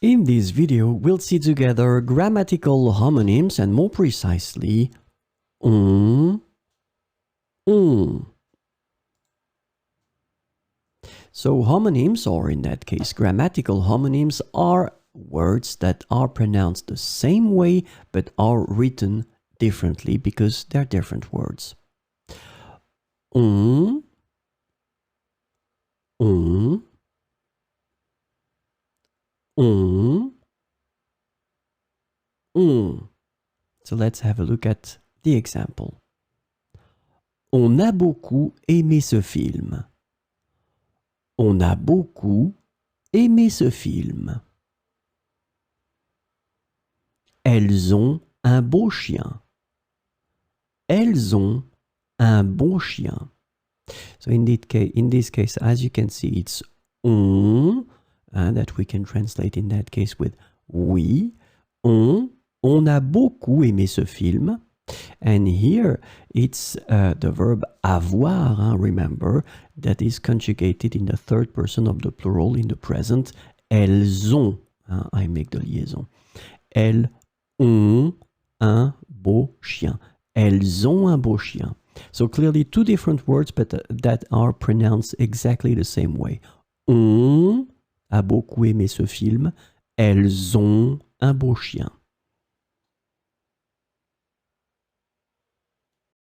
In this video, we'll see together grammatical homonyms and more precisely, on. So homonyms, or in that case grammatical homonyms, are words that are pronounced the same way but are written differently because they're different words. On. So let's have a look at the example. On a beaucoup aimé ce film. On a beaucoup aimé ce film. Elles ont un beau chien. Elles ont un bon chien. So in this case, as you can see, it's on, that we can translate in that case with oui. On a beaucoup aimé ce film. And here it's the verb avoir, remember, that is conjugated in the third person of the plural in the present. Elles ont, I make the liaison. Elles ont un beau chien. Elles ont un beau chien. So clearly two different words, but that are pronounced exactly the same way. On a beaucoup aimé ce film. Elles ont un beau chien.